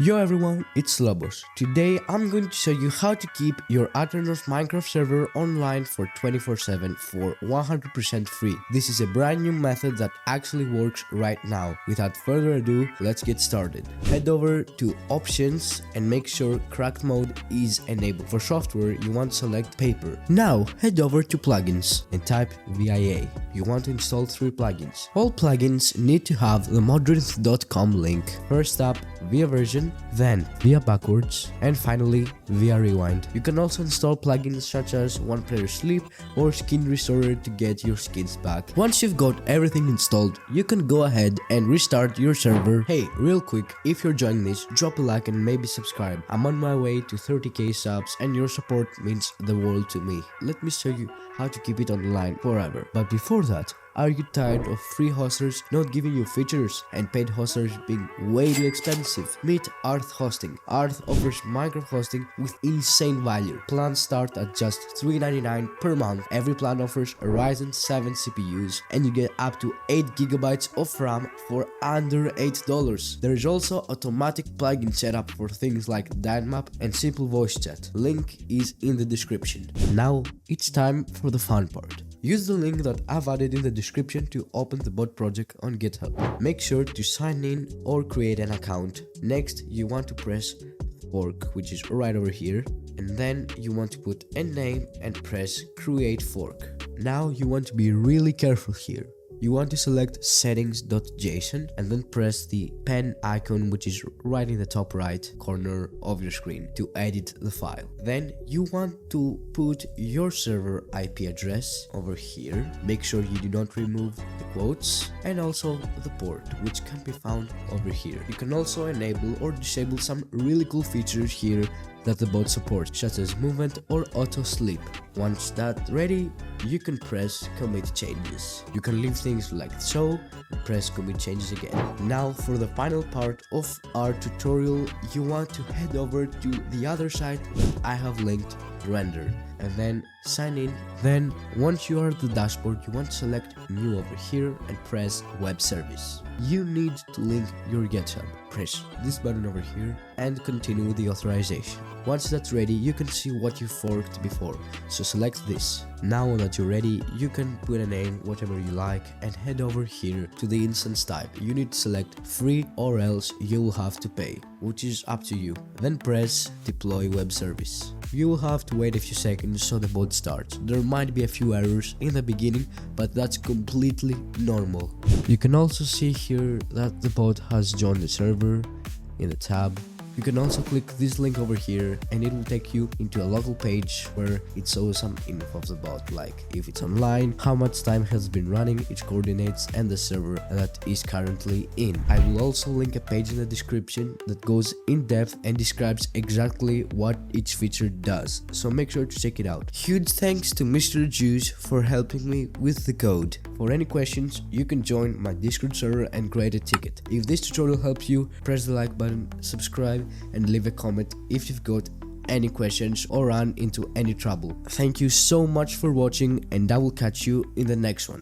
Yo everyone, it's Lobos. Today I'm going to show you how to keep your ATERNOS Minecraft server online for 24/7 for 100% free. This is a brand new method that actually works right now. Without further ado, let's get started. Head over to options and make sure cracked mode is enabled. For software, you want to select paper. Now head over to plugins and type VIA. You want to install 3 plugins. All plugins need to have the modrinth.com link. First up, VIA version, then VIA backwards, and finally VIA rewind. You can also install plugins such as One Player Sleep or Skin Restorer to get your skins back. Once you've got everything installed, you can go ahead and restart your server. Hey, real quick, if you're enjoying this, drop a like and maybe subscribe. I'm on my way to 30k subs and your support means the world to me. Let me show you how to keep it online forever. But before that, are you tired of free hosters not giving you features and paid hosters being way too expensive? Meet Arth Hosting. Arth offers Minecraft hosting with insane value. Plans start at just $3.99 per month. Every plan offers a Ryzen 7 CPUs and you get up to 8GB of RAM for under $8. There is also automatic plugin setup for things like Dynmap and simple voice chat. Link is in the description. Now it's time for the fun part. Use the link that I've added in the description to open the bot project on GitHub. Make sure to sign in or create an account. Next, you want to press fork, which is right over here, and then you want to put a name and press create fork. Now you want to be really careful here. You want to select settings.json and then press the pen icon, which is right in the top right corner of your screen, to edit the file. Then you want to put your server IP address over here. Make sure you do not remove the quotes, and also the port, which can be found over here. You can also enable or disable some really cool features here that the bot supports, such as movement or auto sleep. Once that's ready, you can press commit changes. You can leave things like so and press commit changes again. Now for the final part of our tutorial, you want to head over to the other site that I have linked, render, and then sign in. Then once you are at the dashboard, you want to select new over here and press web service. You need to link your GitHub. Press this button over here and continue the authorization. Once that's ready, you can see what you forked before, so select this. Now that you're ready, you can put a name, whatever you like, and head over here to the instance type. You need to select free or else you'll have to pay, which is up to you. Then press deploy web service. You will have to wait a few seconds so the bot starts. There might be a few errors in the beginning, but that's completely normal. You can also see here that the bot has joined the server in the tab. You can also click this link over here and it will take you into a local page where it shows some info of the bot, like if it's online, how much time has been running, its coordinates, and the server that is currently in. I will also link a page in the description that goes in depth and describes exactly what each feature does, so make sure to check it out. Huge thanks to Mr. Juice for helping me with the code. For any questions, you can join my Discord server and create a ticket. If this tutorial helps you, press the like button, subscribe, and leave a comment if you've got any questions or run into any trouble. Thank you so much for watching, and I will catch you in the next one.